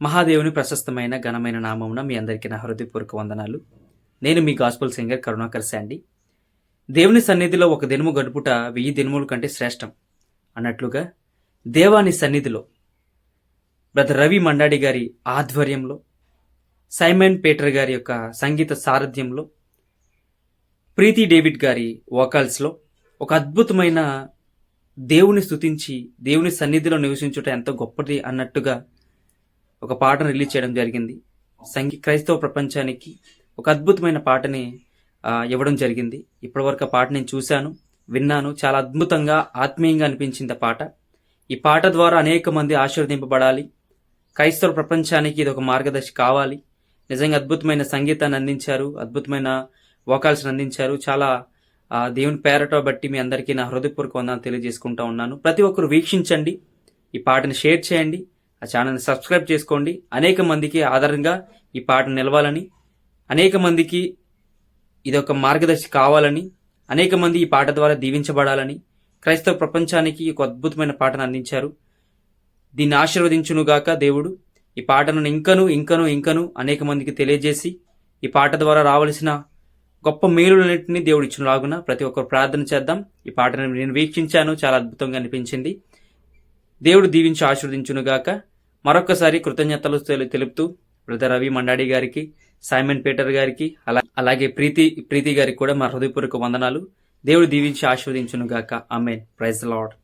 మహాదేవుని ప్రశస్తమైన ఘనమైన నామమున మీ అందరికీ నా హృదయపూర్వక వందనాలు. నేను మీ గాస్పుల్ సింగర్ కరుణాకర్ శాండి. దేవుని సన్నిధిలో ఒక దినము గడుపుట 1000 దినముల కంటే శ్రేష్టం అన్నట్లుగా దేవాని సన్నిధిలో బ్రదర్ రవి మండాడి గారి ఆధ్వర్యంలో, సైమన్ పీటర్ గారి యొక్క సంగీత సారథ్యంలో, ప్రీతి డేవిడ్ గారి వోకల్స్లో ఒక అద్భుతమైన దేవుని స్తుతించి దేవుని సన్నిధిలో నివసించుట ఎంతో గొప్పది అన్నట్టుగా ఒక పాటను రిలీజ్ చేయడం జరిగింది. క్రైస్తవ ప్రపంచానికి ఒక అద్భుతమైన పాటని ఇవ్వడం జరిగింది. ఇప్పటివరకు ఆ పాట నేను చూశాను, విన్నాను. చాలా అద్భుతంగా ఆత్మీయంగా అనిపించింది ఆ పాట. ఈ పాట ద్వారా అనేక మంది ఆశీర్వదింపబడాలి. క్రైస్తవ ప్రపంచానికి ఇది ఒక మార్గదర్శి కావాలి. నిజంగా అద్భుతమైన సంగీతాన్ని అందించారు, అద్భుతమైన వోకాల్స్ని అందించారు. చాలా దేవుని పేరట బట్టి మీ అందరికీ నా హృదయపూర్వక వందనాలు తెలియజేసుకుంటా ఉన్నాను. ప్రతి ఒక్కరు వీక్షించండి, ఈ పాటని షేర్ చేయండి, ఆ ఛానల్ని సబ్స్క్రైబ్ చేసుకోండి. అనేక మందికి ఆధారంగా ఈ పాట నిలవాలని, అనేక మందికి ఇది ఒక మార్గదర్శి కావాలని, అనేక మంది ఈ పాట ద్వారా దీవించబడాలని క్రైస్తవ ప్రపంచానికి ఒక అద్భుతమైన పాటను అందించారు. దీన్ని ఆశీర్వదించునుగాక దేవుడు. ఈ పాటను ఇంకను ఇంకను ఇంకను అనేక మందికి తెలియజేసి ఈ పాట ద్వారా రావలసిన గొప్ప మేలులన్నింటినీ దేవుడు ఇచ్చినలాగున ప్రతి ఒక్కరు ప్రార్థన చేద్దాం. ఈ పాటను నేను వీక్షించాను, చాలా అద్భుతంగా అనిపించింది. దేవుడు దీవించి ఆశీర్వదించునుగాక. మరొకసారి కృతజ్ఞతలు తెలుపుతూ బ్రదర్ రవి మండాడి గారికి, సైమన్ పీటర్ గారికి, అలాగే ప్రీతి గారికి కూడా మా హృదయపూర్వక వందనాలు. దేవుడు దీవించి ఆశీర్వదించునుగాక. ఆమేన్. Praise the lord.